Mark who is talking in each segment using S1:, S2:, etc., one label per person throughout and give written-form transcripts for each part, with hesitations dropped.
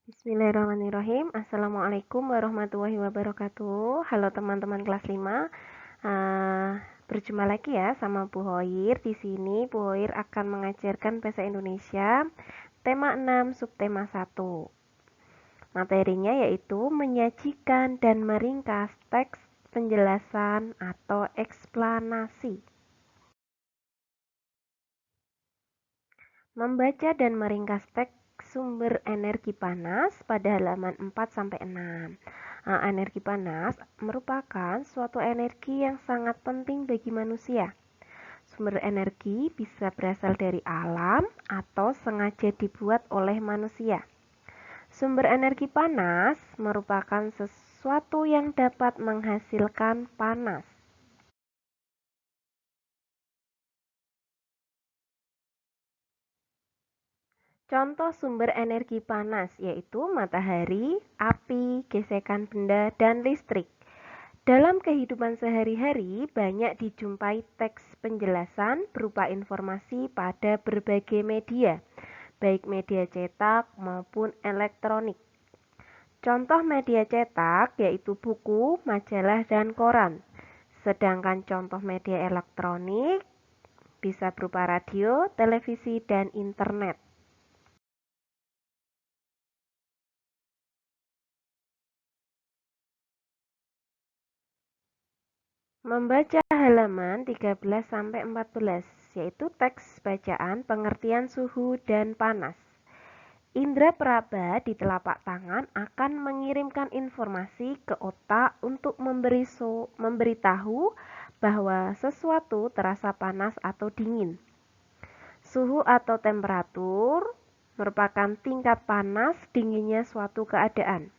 S1: Bismillahirrahmanirrahim. Assalamualaikum warahmatullahi wabarakatuh. Halo teman-teman kelas 5. Berjumpa lagi ya sama Bu Hoir. Di sini Bu Hoir akan mengajarkan bahasa Indonesia tema 6 subtema 1. Materinya yaitu menyajikan dan meringkas teks penjelasan atau eksplanasi. Membaca dan meringkas teks sumber energi panas pada halaman 4-6. Energi panas merupakan suatu energi yang sangat penting bagi manusia. Sumber energi bisa berasal dari alam atau sengaja dibuat oleh manusia. Sumber energi panas merupakan sesuatu yang dapat menghasilkan panas. Contoh sumber energi panas yaitu matahari, api, gesekan benda, dan listrik. Dalam kehidupan sehari-hari, banyak dijumpai teks penjelasan berupa informasi pada berbagai media, baik media cetak maupun elektronik. Contoh media cetak yaitu buku, majalah, dan koran. Sedangkan contoh media elektronik bisa berupa radio, televisi, dan internet. Membaca halaman 13-14, yaitu teks bacaan pengertian suhu dan panas. Indra peraba di telapak tangan akan mengirimkan informasi ke otak untuk memberitahu bahwa sesuatu terasa panas atau dingin. Suhu atau temperatur merupakan tingkat panas dinginnya suatu keadaan.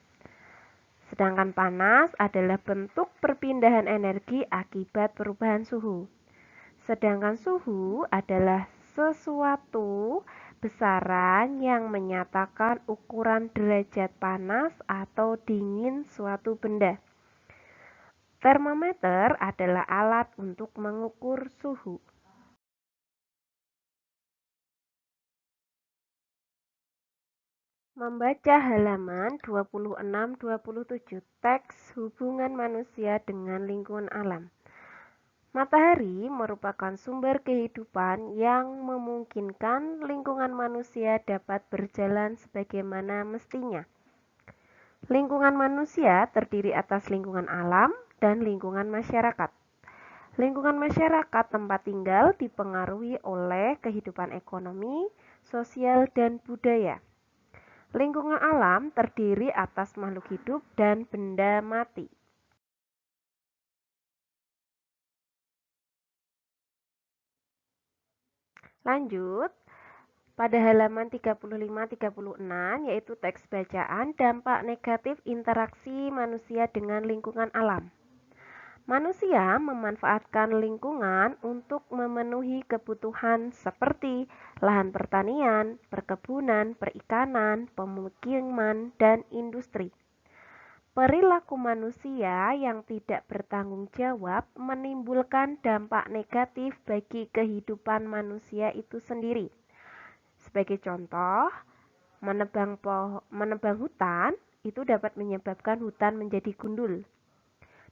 S1: Sedangkan panas adalah bentuk perpindahan energi akibat perubahan suhu. Sedangkan suhu adalah sesuatu besaran yang menyatakan ukuran derajat panas atau dingin suatu benda. Termometer adalah alat untuk mengukur suhu. Membaca halaman 26-27, teks hubungan manusia dengan lingkungan alam. Matahari merupakan sumber kehidupan yang memungkinkan lingkungan manusia dapat berjalan sebagaimana mestinya. Lingkungan manusia terdiri atas lingkungan alam dan lingkungan masyarakat. Lingkungan masyarakat tempat tinggal dipengaruhi oleh kehidupan ekonomi, sosial, dan budaya. Lingkungan alam terdiri atas makhluk hidup dan benda mati. Lanjut, pada halaman 35-36 yaitu teks bacaan dampak negatif interaksi manusia dengan lingkungan alam. Manusia memanfaatkan lingkungan untuk memenuhi kebutuhan seperti lahan pertanian, perkebunan, perikanan, pemukiman, dan industri. Perilaku manusia yang tidak bertanggung jawab menimbulkan dampak negatif bagi kehidupan manusia itu sendiri. Sebagai contoh, menebang hutan itu dapat menyebabkan hutan menjadi gundul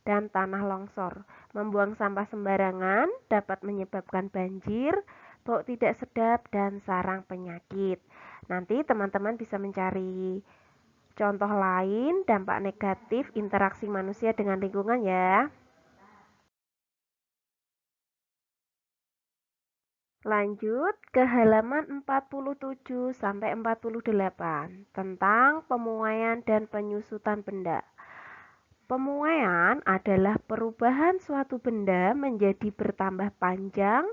S1: dan tanah longsor. Membuang sampah sembarangan dapat menyebabkan banjir, bau tidak sedap, dan sarang penyakit. Nanti teman-teman bisa mencari contoh lain dampak negatif interaksi manusia dengan lingkungan ya. Lanjut ke halaman 47 sampai 48 tentang pemuaian dan penyusutan benda. Pemuaian adalah perubahan suatu benda menjadi bertambah panjang,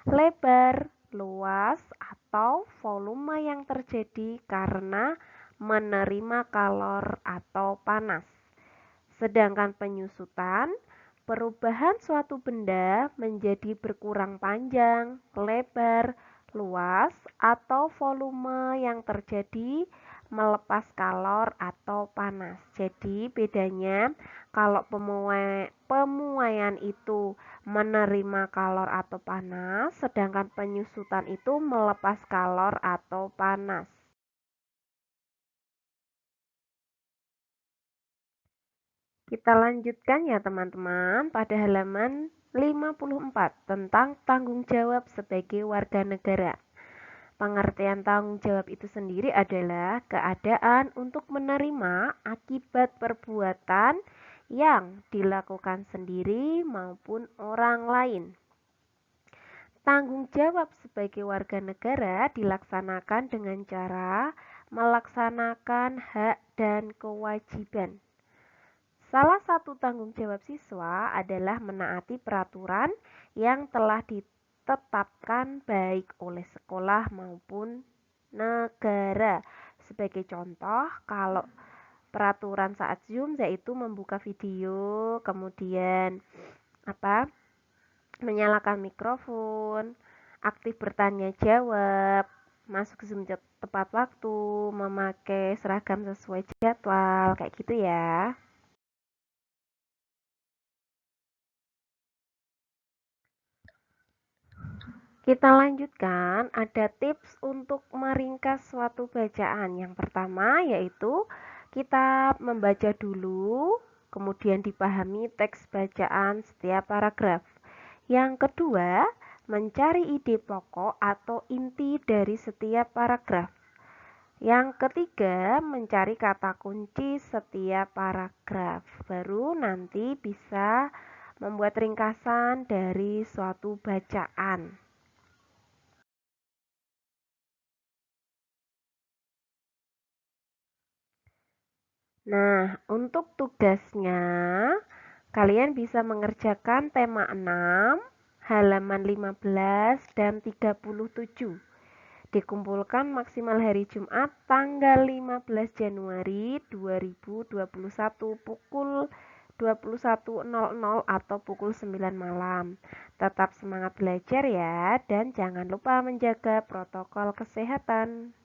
S1: lebar, luas, atau volume yang terjadi karena menerima kalor atau panas. Sedangkan penyusutan, perubahan suatu benda menjadi berkurang panjang, lebar, luas, atau volume yang terjadi melepas kalor atau panas. Jadi bedanya kalau pemuaian itu menerima kalor atau panas, sedangkan penyusutan itu melepas kalor atau panas. Kita lanjutkan ya teman-teman pada halaman 54 tentang tanggung jawab sebagai warga negara. Pengertian tanggung jawab itu sendiri adalah keadaan untuk menerima akibat perbuatan yang dilakukan sendiri maupun orang lain. Tanggung jawab sebagai warga negara dilaksanakan dengan cara melaksanakan hak dan kewajiban. Salah satu tanggung jawab siswa adalah menaati peraturan yang telah ditetapkan baik oleh sekolah maupun negara. Sebagai contoh, kalau peraturan saat Zoom yaitu membuka video, kemudian menyalakan mikrofon, aktif bertanya jawab, masuk Zoom tepat waktu, memakai seragam sesuai jadwal, kayak gitu ya. Kita lanjutkan, ada tips untuk meringkas suatu bacaan. Yang pertama yaitu kita membaca dulu, kemudian dipahami teks bacaan setiap paragraf. Yang kedua, mencari ide pokok atau inti dari setiap paragraf. Yang ketiga, mencari kata kunci setiap paragraf. Baru nanti bisa membuat ringkasan dari suatu bacaan. Nah, untuk tugasnya, kalian bisa mengerjakan tema 6, halaman 15 dan 37. Dikumpulkan maksimal hari Jumat tanggal 15 Januari 2021 pukul 21.00 atau pukul 9 malam. Tetap semangat belajar ya, dan jangan lupa menjaga protokol kesehatan.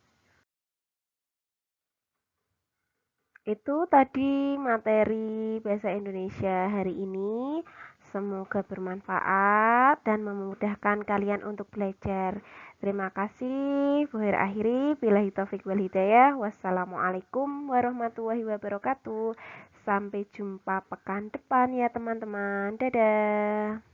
S1: Itu tadi materi bahasa Indonesia hari ini. Semoga bermanfaat dan memudahkan kalian untuk belajar. Terima kasih. Akhiri. Billahi taufik wal hidayah. Wassalamualaikum warahmatullahi wabarakatuh. Sampai jumpa pekan depan ya teman-teman. Dadah.